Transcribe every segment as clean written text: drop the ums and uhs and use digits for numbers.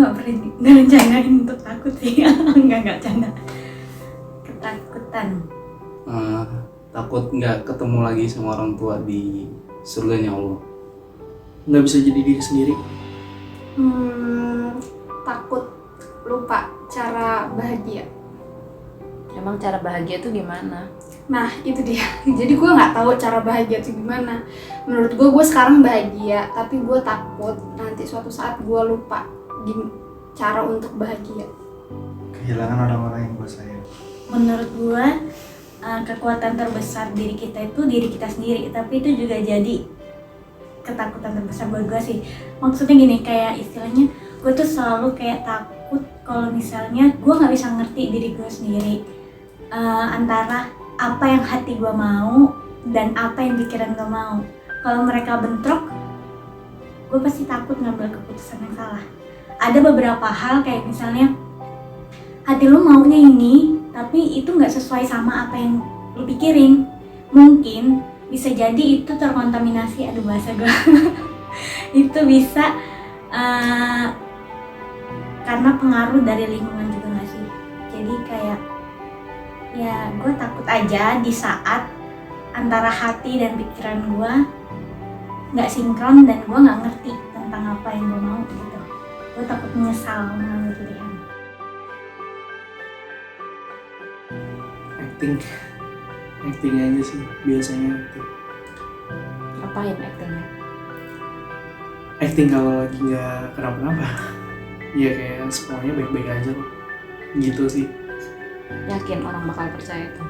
nggak rencanain untuk takut sih. Nggak canda. Ketakutan. Takut nggak ketemu lagi sama orang tua di surganya Allah. Nggak bisa jadi diri sendiri. Takut lupa cara bahagia. Emang cara bahagia tuh gimana? Nah itu dia. Jadi gue nggak tahu cara bahagia itu gimana. Menurut gue sekarang bahagia, tapi gue takut nanti suatu saat gue lupa cara untuk bahagia. Kehilangan orang-orang yang gue sayang. Menurut gue kekuatan terbesar diri kita itu diri kita sendiri, tapi itu juga jadi ketakutan terbesar buat gue sih. Maksudnya gini, kayak istilahnya gue tuh selalu kayak takut kalau misalnya gue nggak bisa ngerti diri gue sendiri, antara apa yang hati gue mau dan apa yang pikiran gue mau. Kalau mereka bentrok, gue pasti takut ngambil keputusan yang salah. Ada beberapa hal kayak misalnya hati lu maunya ini, tapi itu nggak sesuai sama apa yang lu pikirin. Mungkin bisa jadi itu terkontaminasi, aduh bahasa gue itu bisa karena pengaruh dari lingkungan juga nggak sih. Jadi kayak ya gue takut aja di saat antara hati dan pikiran gue nggak sinkron dan gue nggak ngerti tentang apa yang gue mau gitu. Gue takut menyesal mengambil pilihan. Acting aja sih biasanya. Apain actingnya? Acting kalau lagi nggak kenapa-napa. Ya kayak semuanya baik-baik aja kok. Gitu sih. Yakin orang bakal percaya tuh?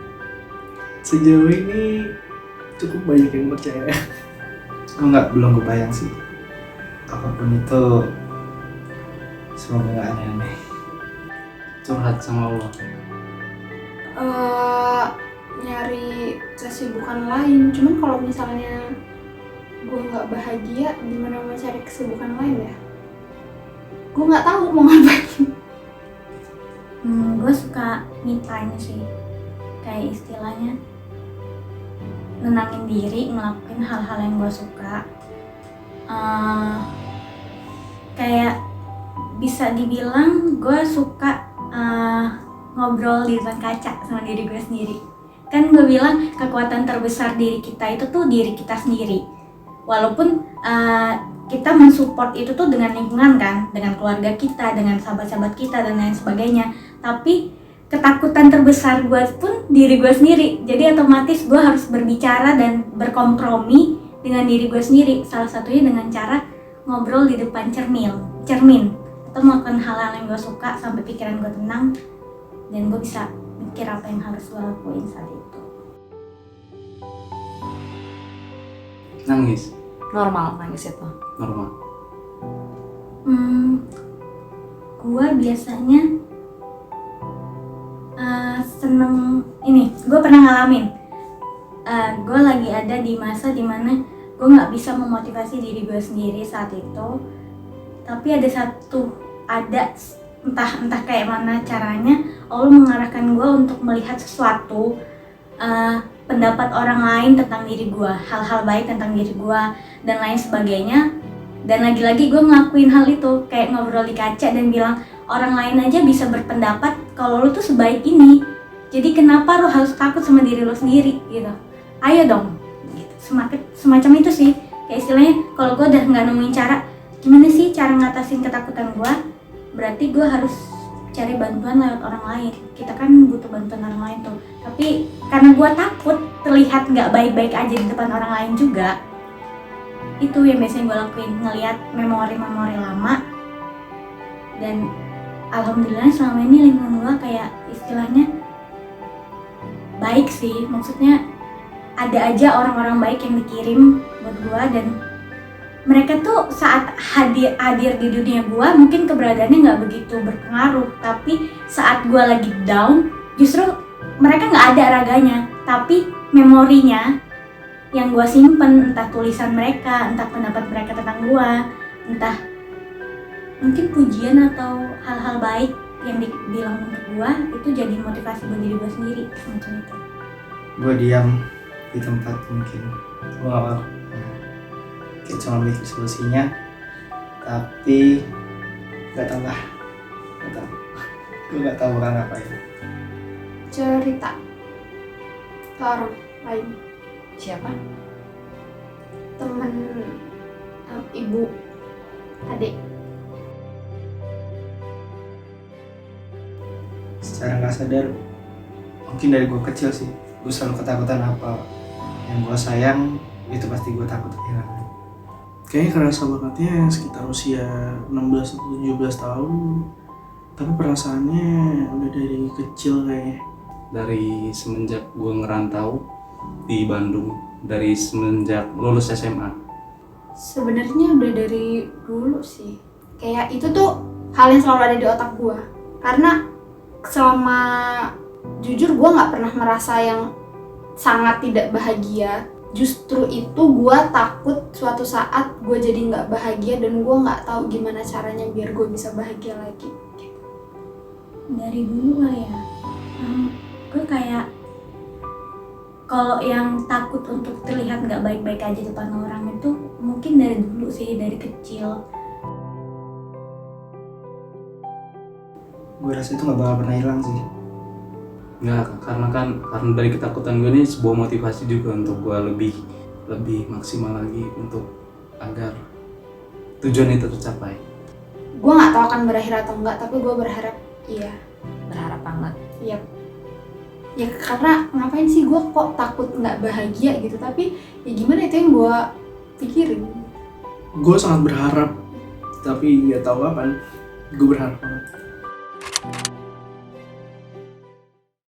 Sejauh ini cukup banyak yang percaya. Belum kebayang sih. Apapun itu, semoga gak aneh-aneh. Curhat sama Allah. Nyari kesibukan lain. Cuman kalau misalnya gue nggak bahagia, gimana mau cari kesibukan lain ya? Gue nggak tahu mau ngapain. Gue suka me time sih, kayak istilahnya nenangin diri, ngelakuin hal-hal yang gue suka. Kayak bisa dibilang gue suka ngobrol di depan kaca sama diri gue sendiri. Kan gue bilang kekuatan terbesar diri kita itu tuh diri kita sendiri. Walaupun kita mensupport itu tuh dengan lingkungan kan, dengan keluarga kita, dengan sahabat-sahabat kita dan lain sebagainya. Tapi ketakutan terbesar gue pun diri gue sendiri. Jadi otomatis gue harus berbicara dan berkompromi dengan diri gue sendiri. Salah satunya dengan cara ngobrol di depan cermin atau melakukan hal-hal yang gue suka sampai pikiran gue tenang dan gue bisa mikir apa yang harus gue lakuin saat itu. Nangis? Normal nangis itu? Normal. Gue biasanya seneng ini, gue pernah ngalamin. Gue lagi ada di masa dimana gue nggak bisa memotivasi diri gue sendiri saat itu. Tapi ada entah kayak mana caranya Allah mengarahkan gue untuk melihat sesuatu, pendapat orang lain tentang diri gue, hal-hal baik tentang diri gue dan lain sebagainya. Dan lagi-lagi gue ngelakuin hal itu, kayak ngobrol di kaca dan bilang orang lain aja bisa berpendapat kalau lo tuh sebaik ini, jadi kenapa lo harus takut sama diri lo sendiri gitu. Ayo dong gitu. Semacam itu sih, kayak istilahnya kalau gue udah nggak nemuin cara gimana sih cara ngatasin ketakutan gue, berarti gue harus cari bantuan lewat orang lain. Kita kan butuh bantuan orang lain tuh, tapi karena gue takut terlihat nggak baik-baik aja di depan orang lain juga, itu yang biasanya gue lakuin, ngeliat memori-memori lama. Dan alhamdulillah selama ini lingkungan gue kayak istilahnya baik sih, maksudnya ada aja orang-orang baik yang dikirim buat gue. Dan mereka tuh saat hadir di dunia gue mungkin keberadaannya nggak begitu berpengaruh, tapi saat gue lagi down justru mereka nggak ada raganya, tapi memorinya yang gue simpen, entah tulisan mereka, entah pendapat mereka tentang gue, entah mungkin pujian atau hal-hal baik yang dibilang untuk gue, itu jadi motivasi buat diri gue sendiri, semacam itu. Gue diam di tempat mungkin gue gak apa kayak cuma mikir solusinya, tapi Gak tau lah. Gak tau. Gue gak tau bakal ngapain. Cerita ke orang lain, Siapa? temen, ibu, adik. Secara gak sadar, mungkin dari gue kecil sih, gue selalu ketakutan apa yang gue sayang, itu pasti gue takut kehilangan. Kayaknya kerasa bangetnya sekitar usia 16 atau 17 tahun. Tapi perasaannya udah dari kecil kayaknya. Dari semenjak gue ngerantau di Bandung, dari semenjak lulus SMA. Sebenarnya udah dari dulu sih. Kayak itu tuh hal yang selalu ada di otak gue. Karena selama jujur gue nggak pernah merasa yang sangat tidak bahagia. Justru itu gue takut suatu saat gue jadi nggak bahagia dan gue nggak tahu gimana caranya biar gue bisa bahagia lagi. Dari dulu kali ya, gue kayak kalau yang takut untuk terlihat nggak baik-baik aja depan orang itu mungkin dari dulu sih, dari kecil. Gue rasa itu gak bakal pernah hilang sih. Nggak, karena dari ketakutan gue ini sebuah motivasi juga untuk gue lebih maksimal lagi untuk agar tujuan itu tercapai. Gue nggak tahu akan berakhir atau enggak, tapi gue berharap iya. Berharap banget. Iya. Ya karena ngapain sih gue kok takut nggak bahagia gitu, tapi ya gimana, itu yang gue pikirin. Gue sangat berharap, tapi nggak tahu kapan. Gue berharap banget.